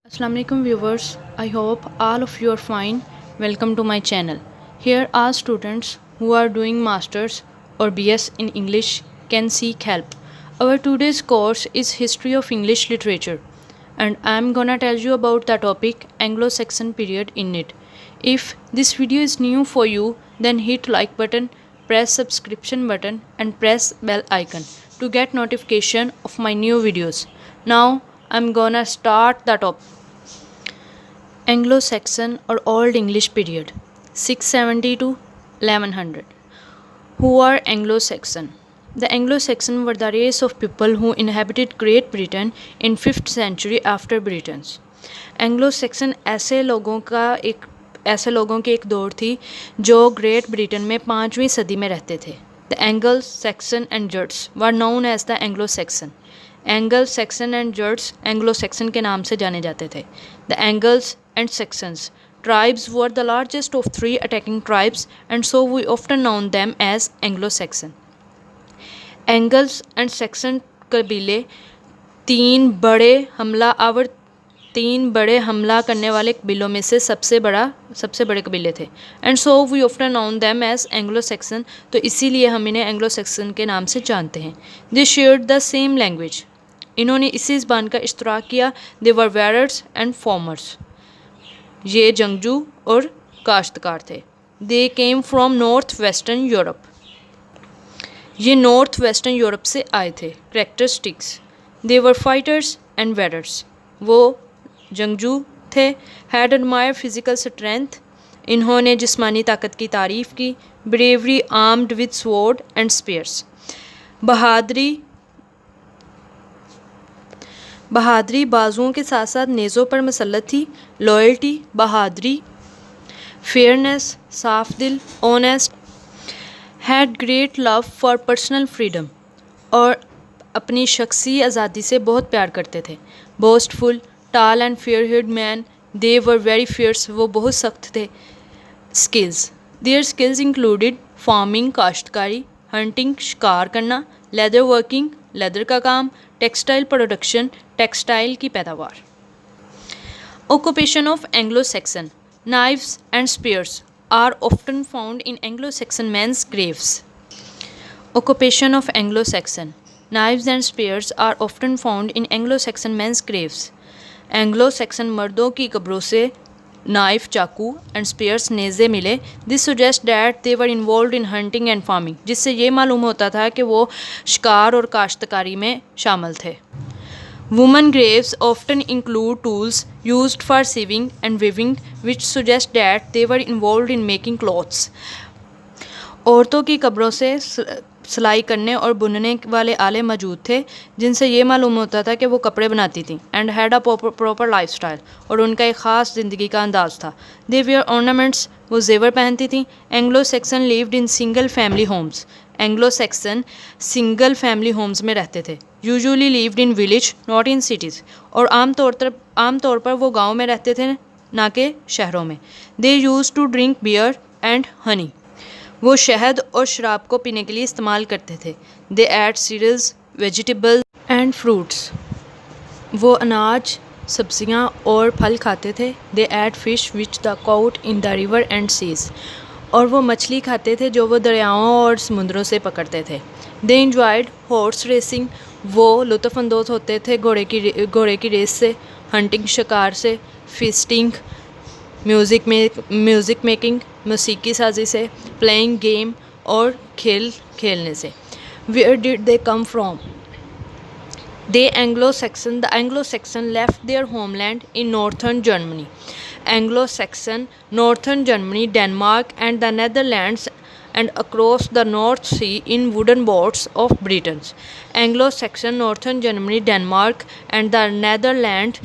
Assalamualaikum viewers, I hope all of you are fine. Welcome to my channel. Here all students who are doing masters or BS in English can seek help. Our today's course is History of English Literature and I am gonna tell you about the topic Anglo-Saxon period in it. If this video is new for you, then hit like button, press subscription button and press bell icon to get notification of my new videos. Now I'm gonna start the topic. Anglo-Saxon or Old English period 670 to 1100. Who are Anglo-Saxon? The Anglo-Saxon were the race of people who inhabited Great Britain in 5th century after Britons. Anglo-Saxon ऐसे लोगों की एक दौर थी जो great Britain में 5वीं सदी में रहते थे. The Anglo-Saxon and Jutes were known as the Anglo-Saxon. Anglo-Saxon and Jutes Anglo-Saxon के नाम से जाने जाते थे. The Angles and Saxons tribes were the largest of three attacking tribes and so we often known them as Anglo-Saxon. Angles and Saxon कबीले तीन बड़े हमला करने वाले कबीलों में से सबसे बड़े कबीले थे. And so we often known them as Anglo Saxon, तो इसीलिए हम इन्हें एंग्लो सेक्सन के नाम से जानते हैं. दे शेयर्ड द सेम लैंग्वेज, इन्होंने इसी ज़बान का इश्तराक किया. दे वर वेरर्स एंड फॉर्मर्स, ये जंगजू और काश्तकार थे. They came from north western Europe, ये नॉर्थ वेस्टर्न यूरोप से आए थे. Characteristics, they were fighters and warriors, वो जंगजू थे. हैड एडमायर फिज़िकल स्ट्रेंथ, इन्होंने जिस्मानी ताकत की तारीफ़ की. Bravery, armed with sword and spears, बहादुरी बाजुओं के साथ साथ नेज़ों पर मसल्लत थी. लॉयल्टी, बहादुरी. फेयरनेस, साफ दिल. Honest, had great love for personal freedom, और अपनी शख्सी आज़ादी से बहुत प्यार करते थे. Boastful, tall and fair head man, they were very fierce, वो बहुत सख्त थे. Skills, their skills included farming, काश्तकारी. हंटिंग, शिकार करना. लेदर वर्किंग, लेदर का काम. टेक्सटाइल प्रोडक्शन, टेक्सटाइल की पैदावार. Occupation of Anglo-Saxon, knives and spears are often found in Anglo-Saxon men's graves. Occupation of Anglo-Saxon, knives and spears are often found in Anglo-Saxon men's graves. Anglo-Saxon मर्दों की कब्रों से knife, चाकू and spheres, नेज़े मिले. This suggest that they were involve in hunting and farming, जिससे ये मालूम होता था कि वो शिकार और काश्तकारी में शामिल थे. Woman graves often include tools used for sewing and weaving which suggest that they were involve in making clothes. औरतों की कब्रों से सिलाई करने और बुनने वाले आले मौजूद थे, जिनसे ये मालूम होता था कि वो कपड़े बनाती थीं. And had a proper life style, और उनका एक ख़ास ज़िंदगी का अंदाज़ था. दे वेयर ऑर्नामेंट्स, वो जेवर पहनती थीं. Anglo Saxon lived in single family homes, Anglo Saxon single family homes में रहते थे. Usually lived in village not in cities, और आमतौर पर वो गाँव में रहते थे, ना कि शहरों में. They used to drink beer and honey, वो शहद और शराब को पीने के लिए इस्तेमाल करते थे. They ate cereals, vegetables and fruits, वो अनाज, सब्जियां और फल खाते थे. They ate fish which the caught in the river and seas, और वो मछली खाते थे जो वो दरियाओं और समुद्रों से पकड़ते थे. दे इंजॉयड हॉर्स रेसिंग, वो लुत्फ़अंदोज़ होते थे घोड़े की रेस से. हंटिंग, शिकार से. फिस्टिंग, म्यूज़िक मेकिंग, मौसीकी साजी से. प्लेइंग गेम, और खेलने से. Where did they come from? The Anglo Saxon left their homeland in northern Germany. Anglo Saxon northern Germany, Denmark and the Netherlands and across the North Sea in wooden boats of Britain. Anglo-Saxon Northern Germany, Denmark and the Netherlands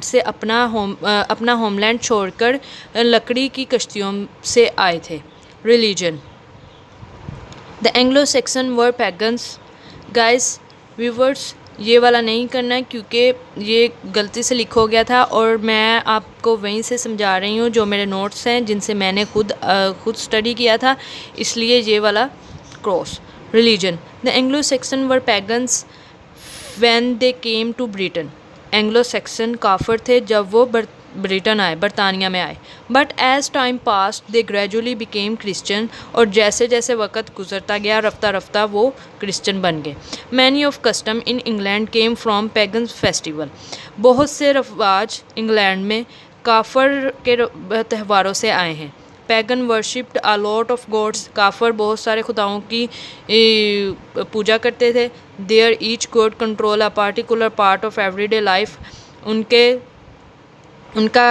से अपना homeland छोड़कर लकड़ी की कश्तियों से आए थे. Religion, the Anglo-Saxon were pagans. Guys, viewers, ये वाला नहीं करना है क्योंकि ये गलती से लिखा हो गया था और मैं आपको वहीं से समझा रही हूँ जो मेरे नोट्स हैं जिनसे मैंने खुद स्टडी किया था, इसलिए ये वाला cross. Religion, the Anglo Saxon were pagans when they came to Britain. Anglo Saxon काफर थे जब वो ब्रिटेन आए, बरतानिया में आए। But as time pass they gradually became Christian, और जैसे जैसे वक्त गुजरता गया रफ्ता रफ्ता वो क्रिश्चियन बन गए। Many of custom in England came from pagan festival, बहुत से रवाज इंग्लैंड में काफर के त्योहारों से आए हैं। Pagan worshipped a lot of gods, काफर बहुत सारे खुदाओं की पूजा करते थे। Their each god control a particular part of everyday life, उनका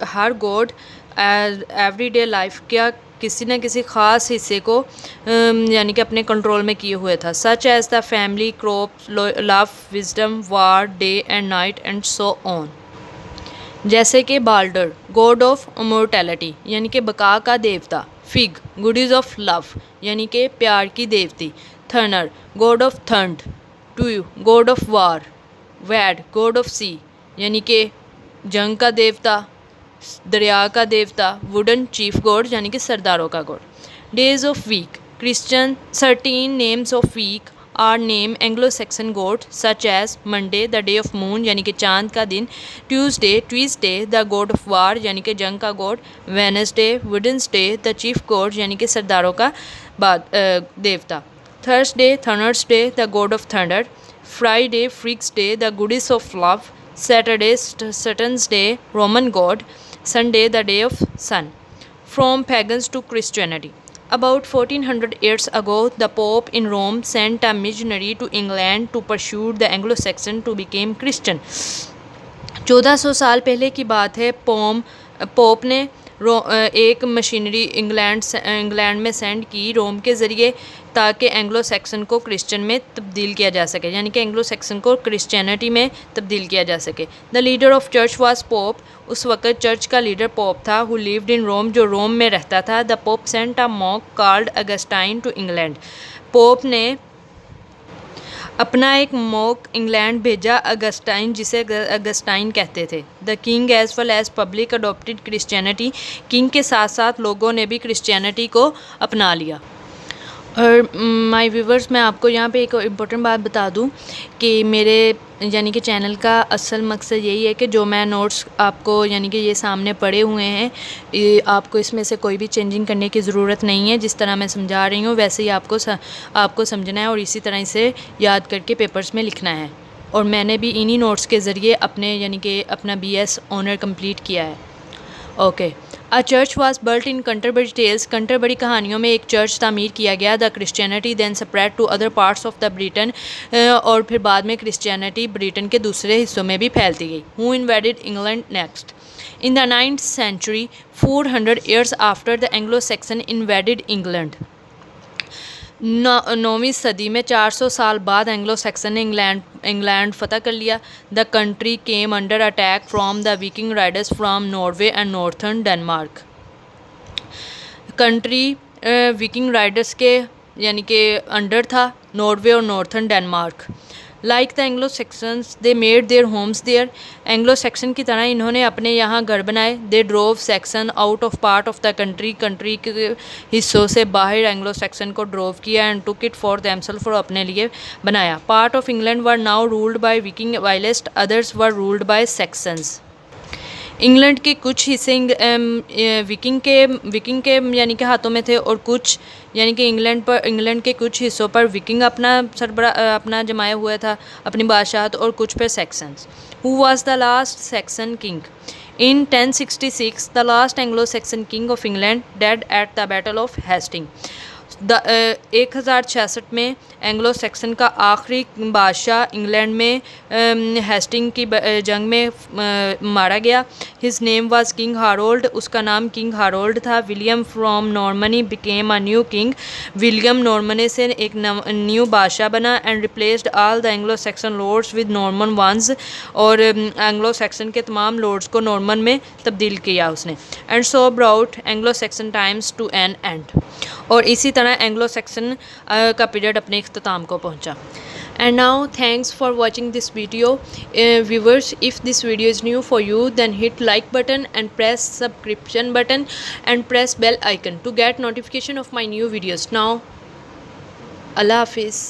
हर गॉड एवरीडे लाइफ का किसी न किसी ख़ास हिस्से को यानी कि अपने कंट्रोल में किए हुए था। Such as the family, crop, love, wisdom, war, day and night and so on. जैसे कि बाल्डर गॉड ऑफ इमोर्टैलिटी यानी कि बका का देवता, फिग गुडीज ऑफ लव यानी कि प्यार की देवती, Thunor god of thunder, Tiw god of war, Wade god of sea यानी कि जंग का देवता, दरिया का देवता, वुडन चीफ गॉड यानी कि सरदारों का god. Days of week Christian, 13 names of week are name Anglo Saxon god such as Monday the day of moon यानी कि चांद का दिन, Tuesday the god of war यानी कि जंग का गॉड, Wednesday Woden's day the chief god यानी कि सरदारों का देवता, Thursday the god of thunder, Friday Frigg's day the goddess of love, Saturday Saturn's Day Roman god, Sunday the day of sun. From pagans to Christianity. About 1400 years ago, the Pope in Rome sent a missionary to England to persuade the Anglo-Saxon to become Christian. 1400 साल पहले की बात है। Pope ने एक machinery England में send की रोम के ज़रिए, ताकि एंग्लो सेक्सन को क्रिश्चियन में तब्दील किया जा सके, यानी कि एंग्लो सेक्सन को क्रिश्चियनिटी में तब्दील किया जा सके। The leader of church was pope, उस वक़्त चर्च का लीडर पोप था, हु लिव्ड इन रोम, जो रोम में रहता था। The pope sent a monk called Augustine to England, pope ने अपना एक मॉन्क इंग्लैंड भेजा, अगस्टाइन, जिसे अगस्टाइन कहते थे। The king as well as public adopted Christianity, king के साथ साथ लोगों ने भी क्रिश्चियनिटी को अपना लिया। और माय व्यूवर्स, मैं आपको यहाँ पे एक इम्पोर्टेंट बात बता दूँ कि मेरे यानी कि चैनल का असल मकसद यही है कि जो मैं नोट्स आपको यानी कि ये सामने पड़े हुए हैं, ये आपको इसमें से कोई भी चेंजिंग करने की ज़रूरत नहीं है। जिस तरह मैं समझा रही हूँ वैसे ही आपको समझना है और इसी तरह इसे याद करके पेपर्स में लिखना है। और मैंने भी इन्हीं नोट्स के ज़रिए अपने यानी कि अपना BS ऑनर कंप्लीट किया है। Okay, a church was built in Canterbury Tales, Canterbury कहानियों में एक चर्च तामीर किया गया। The Christianity then spread to other parts of the Britain, और फिर बाद में क्रिश्चियनिटी ब्रिटेन के दूसरे हिस्सों में भी फैलती गई। Who invaded England next in the 9th century, 400 years after the Anglo-Saxon invaded England. 9वीं सदी में 400 साल बाद एंग्लो सेक्सन ने इंग्लैंड फतह कर लिया। The country came under attack from the Viking raiders from Norway and northern Denmark. Country Viking raiders के यानी कि अंडर था, नॉर्वे और northern Denmark. Like the Anglo Saxons they made their homes there, Anglo Saxon की तरह इन्होंने अपने यहाँ घर बनाए। They drove Saxon out of part of the country, country के हिस्सों से बाहर एंग्लो सेक्सन को ड्रोव किया। And took it for themselves, और अपने लिए बनाया। Part of England were now ruled by Viking whilst others were ruled by Saxons. England के कुछ हिस्से विकिंग के यानी कि हाथों में थे, और कुछ यानी कि इंग्लैंड के कुछ हिस्सों पर विकिंग अपना जमाया हुआ था अपनी बादशाहत, और कुछ पर Saxons. Who was the last Saxon king in 1066, the last Anglo Saxon king of England dead at the battle of Hasting. 1066 में एंग्लो सेक्सन का आखिरी बादशाह इंग्लैंड में हेस्टिंग की जंग में मारा गया। His name was King Harold, उसका नाम किंग हारोल्ड था। William from Normandy became a new king, William Normandy से एक न्यू बादशाह बना। And replaced all the Anglo Saxon lords with Norman ones, और एंग्लो सेक्सन के तमाम लॉर्ड्स को नॉर्मन में तब्दील किया उसने। And so brought Anglo Saxon times to an end, और इसी तरह एंग्लो सेक्सन का पीरियड अपने इख्तिताम को पहुंचा। And now thanks for watching this video. Viewers, if this video is new for you, then hit like button and press subscription button and press bell icon to get notification of my new videos. Now, Allah Hafiz.